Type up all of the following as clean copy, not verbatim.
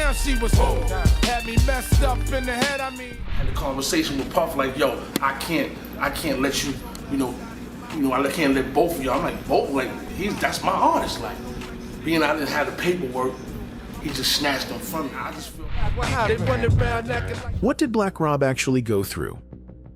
Damn, she was old. Had me messed up in the head, I mean. Had a conversation with Puff like, yo, I can't let you, I can't let both of y'all. I'm like, both? Like, that's my artist. Like, being I didn't have the paperwork, he just snatched them from me. I just feel What did Black Rob actually go through?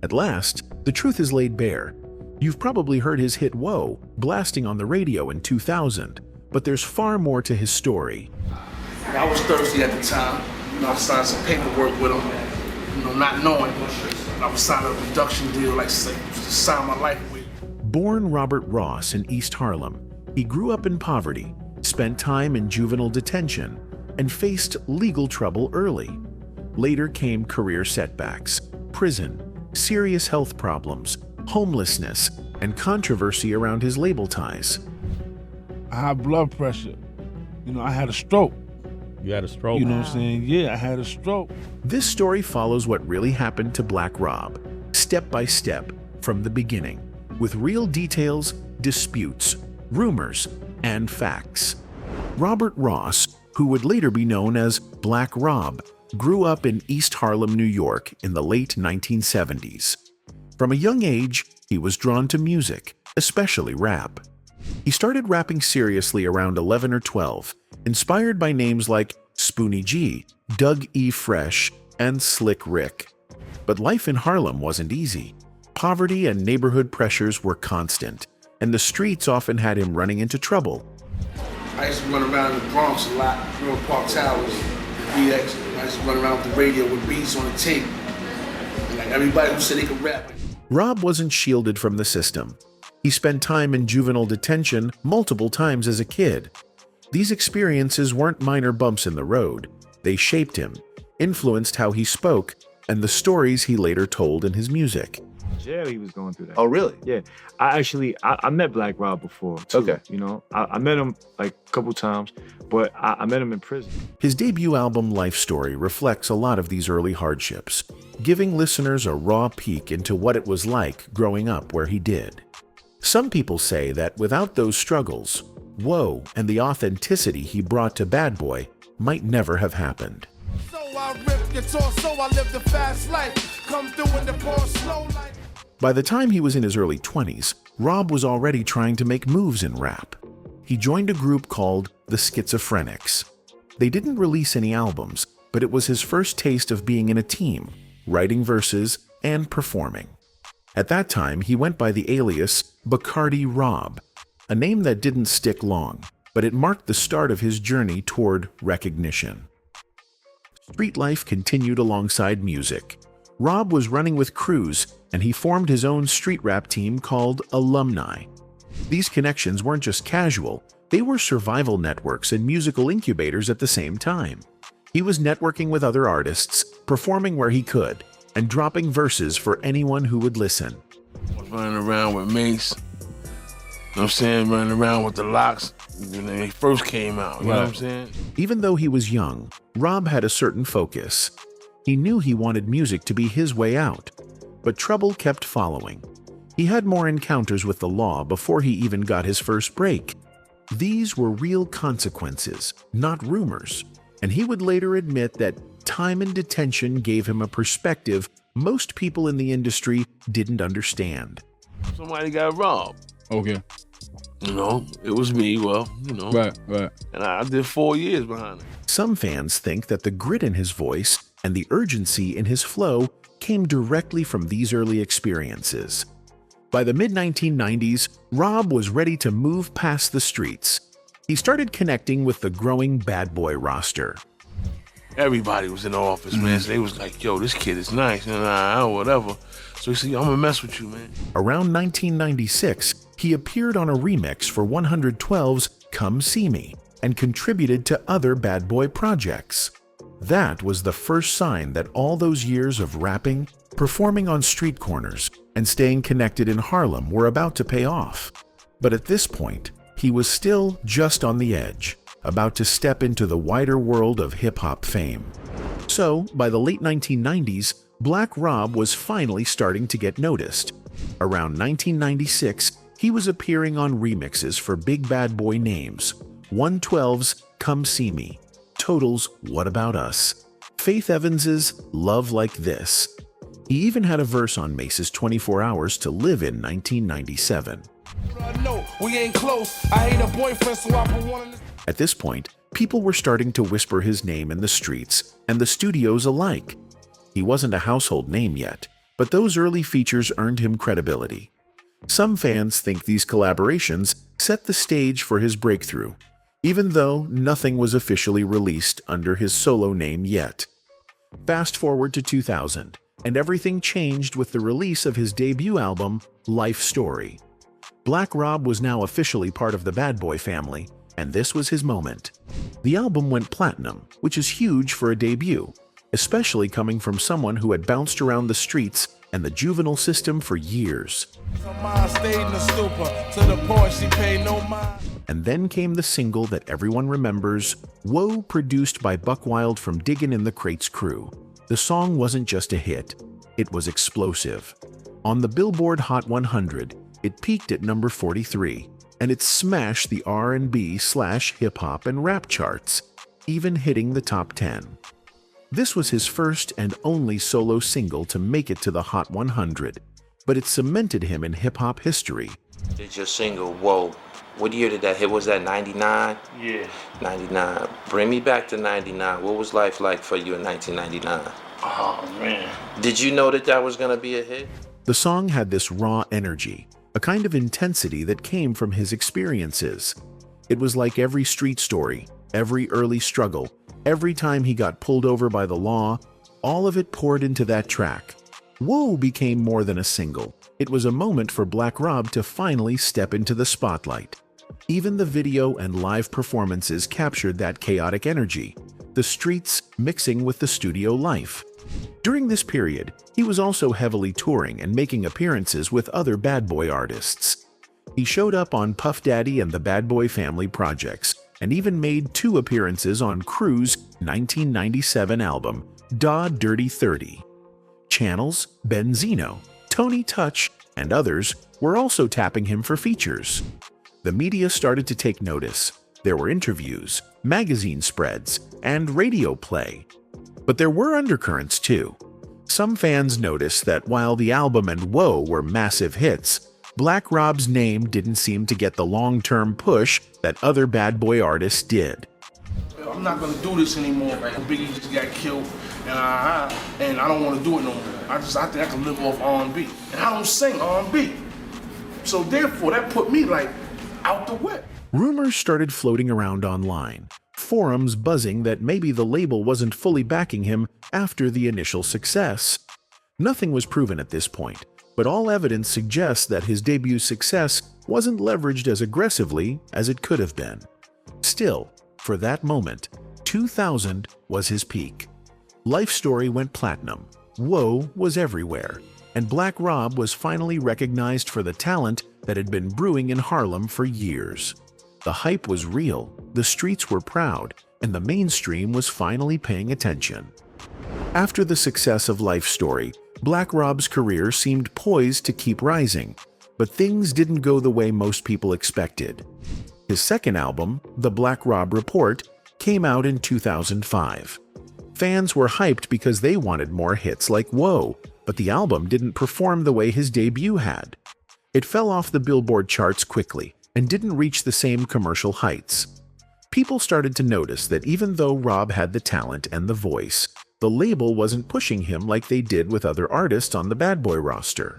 At last, the truth is laid bare. You've probably heard his hit Whoa, blasting on the radio in 2000, but there's far more to his story. I was thirsty at the time. I signed some paperwork with him, not knowing. I was signing a production deal, like say, to sign my life away. Born Robert Ross in East Harlem, he grew up in poverty, spent time in juvenile detention, and faced legal trouble early. Later came career setbacks, prison, serious health problems, homelessness, and controversy around his label ties. I had blood pressure. I had a stroke. You had a stroke? You know what I'm saying? Yeah, I had a stroke. This story follows what really happened to Black Rob, step by step, from the beginning, with real details, disputes, rumors, and facts. Robert Ross, who would later be known as Black Rob, grew up in East Harlem, New York in the late 1970s. From a young age, he was drawn to music, especially rap. He started rapping seriously around 11 or 12, inspired by names like Spoonie G, Doug E. Fresh, and Slick Rick. But life in Harlem wasn't easy. Poverty and neighborhood pressures were constant, and the streets often had him running into trouble. I used to run around in the Bronx a lot, Park Towers, BX. I used to run around with the radio with beats on the tape. And like everybody who said they could rap. Rob wasn't shielded from the system. He spent time in juvenile detention multiple times as a kid. These experiences weren't minor bumps in the road. They shaped him, influenced how he spoke, and the stories he later told in his music. Jail, he was going through that. Oh, really? Yeah. I met Black Rob before, too. Okay. I met him like a couple times, but I met him in prison. His debut album, Life Story, reflects a lot of these early hardships, giving listeners a raw peek into what it was like growing up where he did. Some people say that without those struggles, Whoa and the authenticity he brought to Bad Boy might never have happened. So I rip your torso, I live the fast life. Come through in the poor slow life. By the time he was in his early 20s, Rob was already trying to make moves in rap. He joined a group called the Schizophrenics. They didn't release any albums, but it was his first taste of being in a team, writing verses and performing. At that time, he went by the alias Bacardi Rob, a name that didn't stick long, but it marked the start of his journey toward recognition. Street life continued alongside music. Rob was running with crews, and he formed his own street rap team called Alumni. These connections weren't just casual, they were survival networks and musical incubators at the same time. He was networking with other artists, performing where he could, and dropping verses for anyone who would listen. Running around with Mace, running around with the Locks when they first came out, you know what I'm saying? Even though he was young, Rob had a certain focus. He knew he wanted music to be his way out, but trouble kept following. He had more encounters with the law before he even got his first break. These were real consequences, not rumors, and he would later admit that time in detention gave him a perspective most people in the industry didn't understand. Somebody got robbed. Okay. It was me, Right. And I did 4 years behind it. Some fans think that the grit in his voice and the urgency in his flow came directly from these early experiences. By the mid-1990s, Rob was ready to move past the streets. He started connecting with the growing Bad Boy roster. Everybody was in the office, man, so they was like, yo, this kid is nice, and whatever. So he said, I'm gonna mess with you, man. Around 1996, he appeared on a remix for 112's Come See Me and contributed to other Bad Boy projects. That was the first sign that all those years of rapping, performing on street corners, and staying connected in Harlem were about to pay off. But at this point, he was still just on the edge, about to step into the wider world of hip-hop fame. So, by the late 1990s, Black Rob was finally starting to get noticed. Around 1996, he was appearing on remixes for big Bad Boy names, 112's Come See Me, Total's What About Us, Faith Evans's Love Like This. He even had a verse on Mace's 24 Hours to Live in 1997. No, we ain't close. I hate a boyfriend, so I put one in the... At this point, people were starting to whisper his name in the streets and the studios alike. He wasn't a household name yet, but those early features earned him credibility. Some fans think these collaborations set the stage for his breakthrough, even though nothing was officially released under his solo name yet. Fast forward to 2000, and everything changed with the release of his debut album, Life Story. Black Rob was now officially part of the Bad Boy family, and this was his moment. The album went platinum, which is huge for a debut, especially coming from someone who had bounced around the streets and the juvenile system for years. And then came the single that everyone remembers, Whoa, produced by Buckwild from Diggin' in the Crates crew. The song wasn't just a hit, it was explosive. On the Billboard Hot 100, it peaked at number 43, and it smashed the R&B/hip-hop and rap charts, even hitting the top 10. This was his first and only solo single to make it to the Hot 100, but it cemented him in hip-hop history. It's your single, Whoa. What year did that hit? Was that 99? Yeah. 99. Bring me back to 99. What was life like for you in 1999? Oh, man. Did you know that that was going to be a hit? The song had this raw energy, a kind of intensity that came from his experiences. It was like every street story, every early struggle, every time he got pulled over by the law, all of it poured into that track. Whoa became more than a single. It was a moment for Black Rob to finally step into the spotlight. Even the video and live performances captured that chaotic energy, the streets mixing with the studio life. During this period, he was also heavily touring and making appearances with other Bad Boy artists. He showed up on Puff Daddy and the Bad Boy Family projects, and even made 2 appearances on Crew's 1997 album, Da Dirty 30. Channels, Benzino, Tony Touch, and others were also tapping him for features. The media started to take notice. There were interviews, magazine spreads, and radio play. But there were undercurrents too. Some fans noticed that while the album and Whoa were massive hits, Black Rob's name didn't seem to get the long-term push that other Bad Boy artists did. I'm not gonna do this anymore. Biggie just got killed, and I don't want to do it no more. I think I can live off R&B, and I don't sing R&B. So therefore, that put me like out the whip. Rumors started floating around online, forums buzzing that maybe the label wasn't fully backing him after the initial success. Nothing was proven at this point, but all evidence suggests that his debut success wasn't leveraged as aggressively as it could have been. Still, for that moment, 2000 was his peak. Life Story went platinum, Whoa was everywhere, and Black Rob was finally recognized for the talent that had been brewing in Harlem for years. The hype was real, the streets were proud, and the mainstream was finally paying attention. After the success of Life Story, Black Rob's career seemed poised to keep rising, but things didn't go the way most people expected. His second album, The Black Rob Report, came out in 2005. Fans were hyped because they wanted more hits like Whoa, but the album didn't perform the way his debut had. It fell off the Billboard charts quickly and didn't reach the same commercial heights. People started to notice that even though Rob had the talent and the voice, the label wasn't pushing him like they did with other artists on the Bad Boy roster.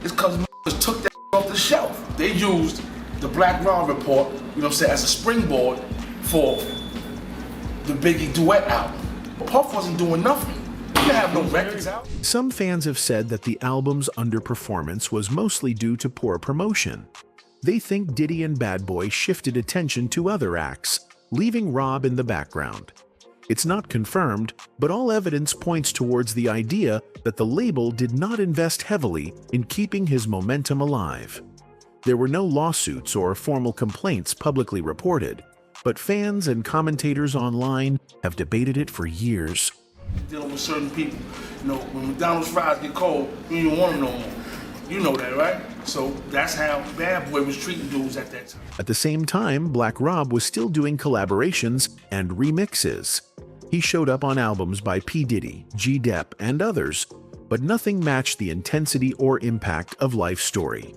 It's because just took that off the shelf. They used the Black Rob Report, you know what I'm saying, as a springboard for the Biggie duet album. Puff wasn't doing nothing. He didn't have no records out. Some fans have said that the album's underperformance was mostly due to poor promotion. They think Diddy and Bad Boy shifted attention to other acts, leaving Rob in the background. It's not confirmed, but all evidence points towards the idea that the label did not invest heavily in keeping his momentum alive. There were no lawsuits or formal complaints publicly reported, but fans and commentators online have debated it for years. Dealing with certain people, you know, when McDonald's fries get cold, you don't want them no more. You know that, right? So that's how Bad Boy was treating dudes at that time. At the same time, Black Rob was still doing collaborations and remixes. He showed up on albums by P. Diddy, G. Depp, and others, but nothing matched the intensity or impact of Life's story.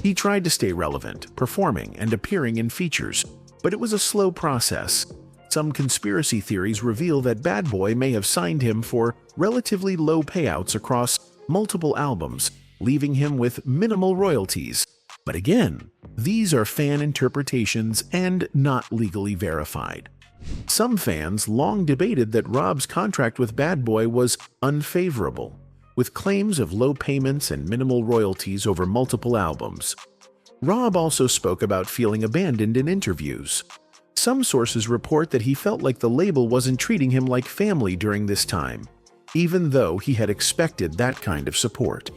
He tried to stay relevant, performing and appearing in features, but it was a slow process. Some conspiracy theories reveal that Bad Boy may have signed him for relatively low payouts across multiple albums, leaving him with minimal royalties. But again, these are fan interpretations and not legally verified. Some fans long debated that Rob's contract with Bad Boy was unfavorable, with claims of low payments and minimal royalties over multiple albums. Rob also spoke about feeling abandoned in interviews. Some sources report that he felt like the label wasn't treating him like family during this time, even though he had expected that kind of support.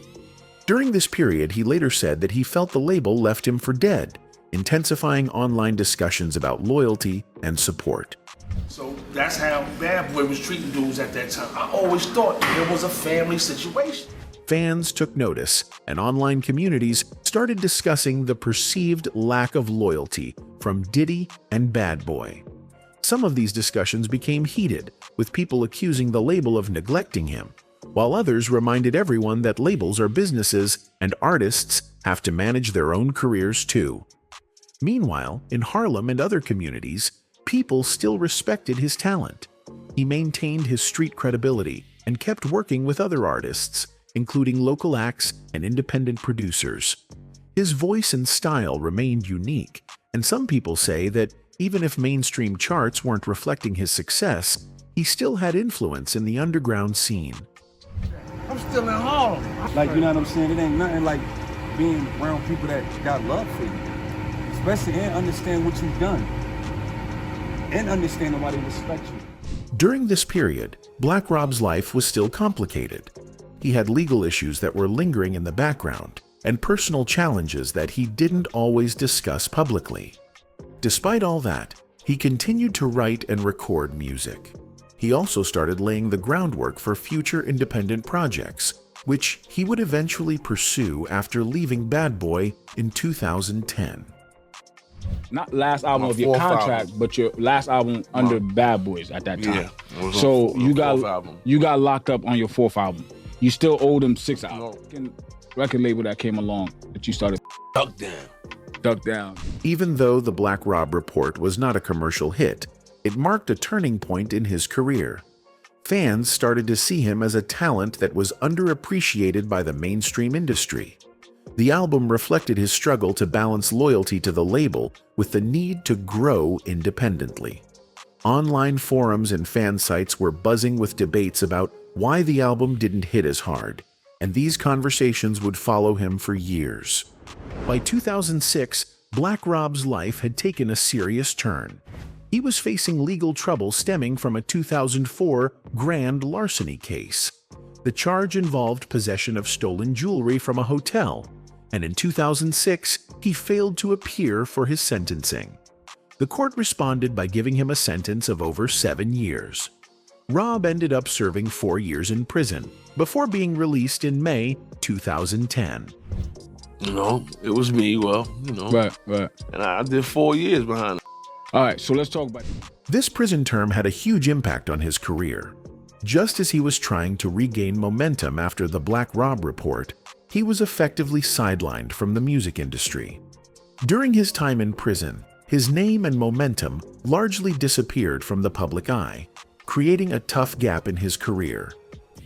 During this period, he later said that he felt the label left him for dead, intensifying online discussions about loyalty and support. So that's how Bad Boy was treating dudes at that time. I always thought it was a family situation. Fans took notice, and online communities started discussing the perceived lack of loyalty from Diddy and Bad Boy. Some of these discussions became heated, with people accusing the label of neglecting him, while others reminded everyone that labels are businesses and artists have to manage their own careers too. Meanwhile, in Harlem and other communities, people still respected his talent. He maintained his street credibility and kept working with other artists, including local acts and independent producers. His voice and style remained unique, and some people say that even if mainstream charts weren't reflecting his success, he still had influence in the underground scene. I'm still in Harlem. Like, you know what I'm saying? It ain't nothing like being around people that got love for you. Especially and understand what you've done. And understanding why they respect you. During this period, Black Rob's life was still complicated. He had legal issues that were lingering in the background, and personal challenges that he didn't always discuss publicly. Despite all that, he continued to write and record music. He also started laying the groundwork for future independent projects, which he would eventually pursue after leaving Bad Boy in 2010. Not last album of your contract, but your last album under Bad Boys at that time. Yeah. So you got locked up on your fourth album. You still owe them 6 albums. Record label that came along that you started Duck Down. Even though the Black Rob Report was not a commercial hit, it marked a turning point in his career. Fans started to see him as a talent that was underappreciated by the mainstream industry. The album reflected his struggle to balance loyalty to the label with the need to grow independently. Online forums and fan sites were buzzing with debates about why the album didn't hit as hard, and these conversations would follow him for years. By 2006, Black Rob's life had taken a serious turn. He was facing legal trouble stemming from a 2004 grand larceny case. The charge involved possession of stolen jewelry from a hotel, and in 2006, he failed to appear for his sentencing. The court responded by giving him a sentence of over 7 years. Rob ended up serving 4 years in prison before being released in May 2010. You know, it was me, Right. And I did 4 years behind it. All right, so let's talk about This prison term had a huge impact on his career. Just as he was trying to regain momentum after the Black Rob Report, he was effectively sidelined from the music industry. During his time in prison, his name and momentum largely disappeared from the public eye, creating a tough gap in his career.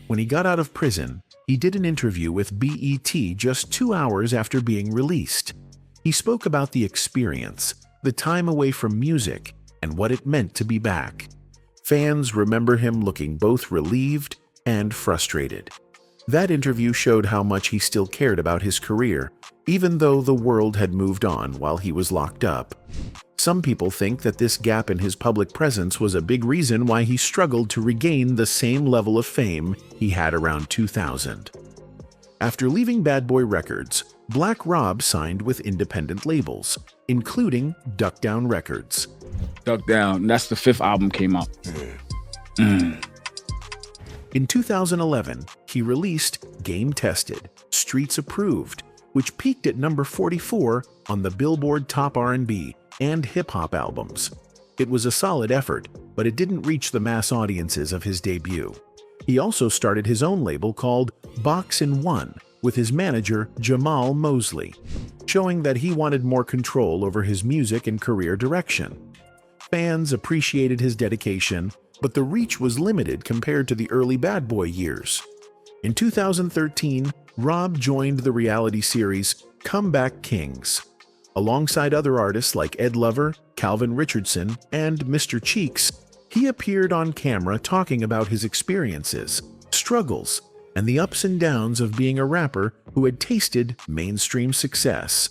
When he got out of prison, he did an interview with BET just 2 hours after being released. He spoke about the experience, the time away from music, and what it meant to be back. Fans remember him looking both relieved and frustrated. That interview showed how much he still cared about his career, even though the world had moved on while he was locked up. Some people think that this gap in his public presence was a big reason why he struggled to regain the same level of fame he had around 2000. After leaving Bad Boy Records, Black Rob signed with independent labels, including Duck Down Records. Duck Down, that's the 5th album came out. In 2011, he released Game Tested, Streets Approved, which peaked at number 44 on the Billboard Top R&B and Hip Hop albums. It was a solid effort, but it didn't reach the mass audiences of his debut. He also started his own label called Box in One with his manager Jamal Mosley, showing that he wanted more control over his music and career direction. Fans appreciated his dedication, but the reach was limited compared to the early Bad Boy years. In 2013, Rob joined the reality series Comeback Kings. Alongside other artists like Ed Lover, Calvin Richardson, and Mr. Cheeks, he appeared on camera talking about his experiences, struggles, and the ups and downs of being a rapper who had tasted mainstream success.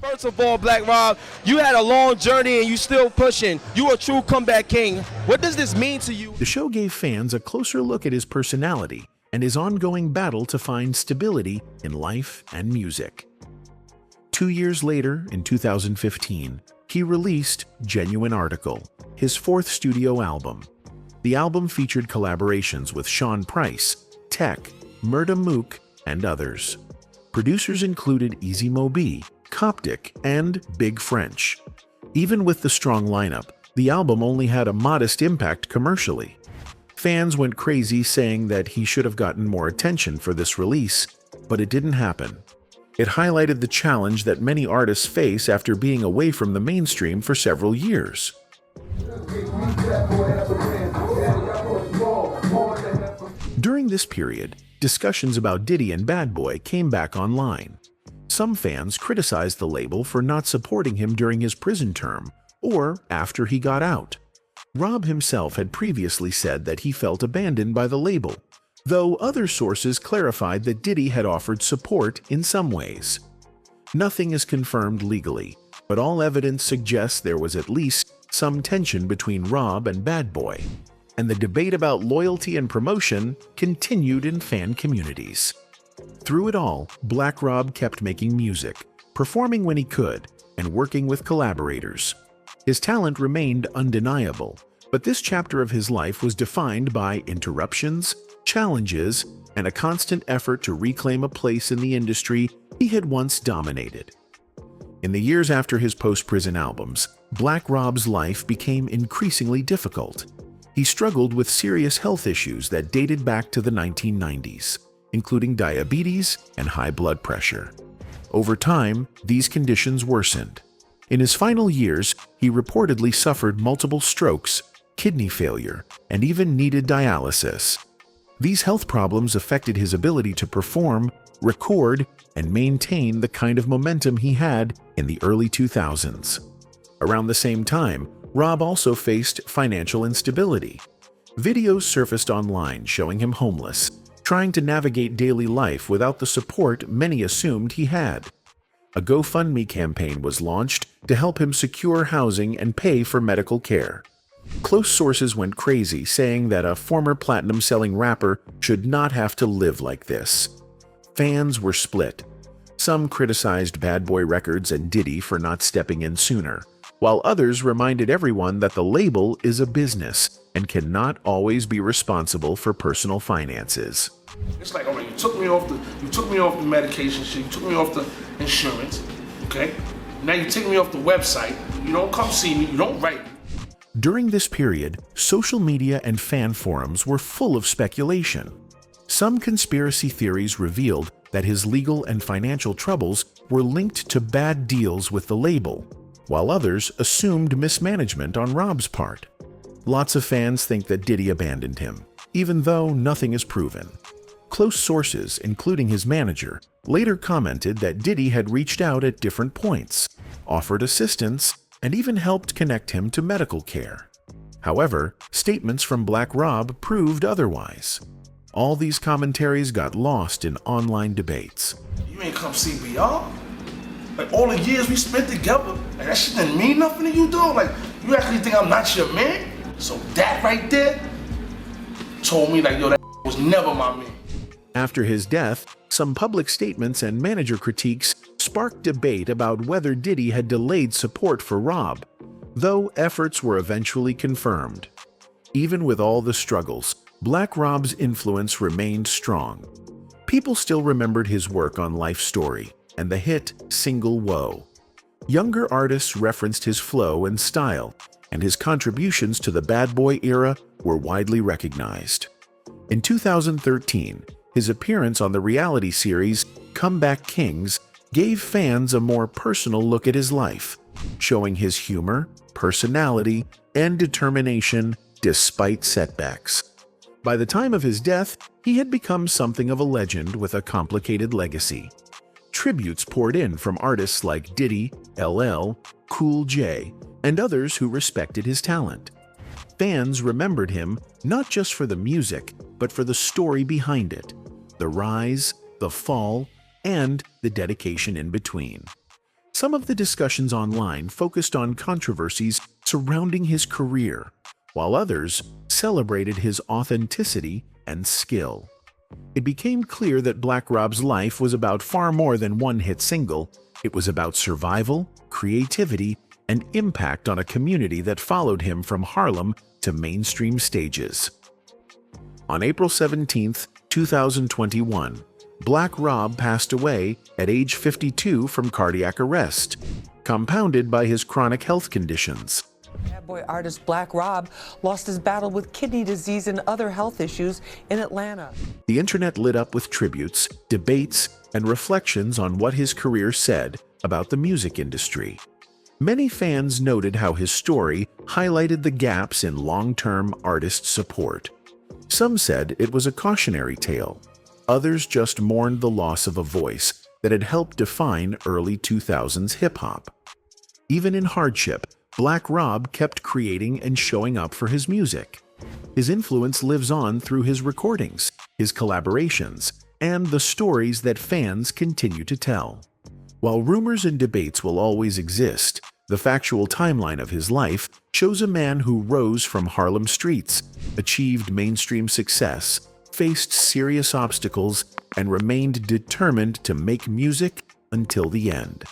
First of all, Black Rob, you had a long journey and you still pushing. You a true comeback king. What does this mean to you? The show gave fans a closer look at his personality and his ongoing battle to find stability in life and music. 2 years later, in 2015, he released Genuine Article, his fourth studio album. The album featured collaborations with Sean Price, Tech, Murda Mook, and others. Producers included Easy Mo Bee, Coptic, and Big French. Even with the strong lineup, the album only had a modest impact commercially. Fans went crazy saying that he should have gotten more attention for this release, but it didn't happen. It highlighted the challenge that many artists face after being away from the mainstream for several years. During this period, discussions about Diddy and Bad Boy came back online. Some fans criticized the label for not supporting him during his prison term or after he got out. Rob himself had previously said that he felt abandoned by the label, though other sources clarified that Diddy had offered support in some ways. Nothing is confirmed legally, but all evidence suggests there was at least some tension between Rob and Bad Boy, and the debate about loyalty and promotion continued in fan communities. Through it all, Black Rob kept making music, performing when he could, and working with collaborators. His talent remained undeniable, but this chapter of his life was defined by interruptions, challenges, and a constant effort to reclaim a place in the industry he had once dominated. In the years after his post-prison albums, Black Rob's life became increasingly difficult. He struggled with serious health issues that dated back to the 1990s, including diabetes and high blood pressure. Over time, these conditions worsened. In his final years, he reportedly suffered multiple strokes, kidney failure, and even needed dialysis. These health problems affected his ability to perform, record, and maintain the kind of momentum he had in the early 2000s. Around the same time, Rob also faced financial instability. Videos surfaced online showing him homeless, trying to navigate daily life without the support many assumed he had. A GoFundMe campaign was launched to help him secure housing and pay for medical care. Close sources went crazy, saying that a former platinum-selling rapper should not have to live like this. Fans were split. Some criticized Bad Boy Records and Diddy for not stepping in sooner, while others reminded everyone that the label is a business and cannot always be responsible for personal finances. It's like, all right, you took me off the medication shit, you took me off the insurance, okay? Now you take me off the website, you don't come see me, you don't write me. During this period, social media and fan forums were full of speculation. Some conspiracy theories revealed that his legal and financial troubles were linked to bad deals with the label, while others assumed mismanagement on Rob's part. Lots of fans think that Diddy abandoned him, even though nothing is proven. Close sources, including his manager, later commented that Diddy had reached out at different points, offered assistance, and even helped connect him to medical care. However, statements from Black Rob proved otherwise. All these commentaries got lost in online debates. You ain't come see me, y'all? Like, all the years we spent together, like, that shit didn't mean nothing to you, dog? Like, you actually think I'm not your man? So that right there told me, like, yo, that was never my man. After his death, some public statements and manager critiques sparked debate about whether Diddy had delayed support for Rob, though efforts were eventually confirmed. Even with all the struggles, Black Rob's influence remained strong. People still remembered his work on Life Story and the hit Single Woe. Younger artists referenced his flow and style, and his contributions to the bad boy era were widely recognized. In 2013, his appearance on the reality series Comeback Kings gave fans a more personal look at his life, showing his humor, personality, and determination despite setbacks. By the time of his death, he had become something of a legend with a complicated legacy. Tributes poured in from artists like Diddy, LL, Cool J, and others who respected his talent. Fans remembered him not just for the music, but for the story behind it, the rise, the fall, and the dedication in between. Some of the discussions online focused on controversies surrounding his career, while others celebrated his authenticity and skill. It became clear that Black Rob's life was about far more than one hit single. It was about survival, creativity, and impact on a community that followed him from Harlem to mainstream stages. On April 17, 2021, Black Rob passed away at age 52 from cardiac arrest, compounded by his chronic health conditions. Bad boy artist Black Rob lost his battle with kidney disease and other health issues in Atlanta. The internet lit up with tributes, debates, and reflections on what his career said about the music industry. Many fans noted how his story highlighted the gaps in long-term artist support. Some said it was a cautionary tale. Others just mourned the loss of a voice that had helped define early 2000s hip-hop. Even in hardship, Black Rob kept creating and showing up for his music. His influence lives on through his recordings, his collaborations, and the stories that fans continue to tell. While rumors and debates will always exist, the factual timeline of his life shows a man who rose from Harlem streets, achieved mainstream success, faced serious obstacles, and remained determined to make music until the end.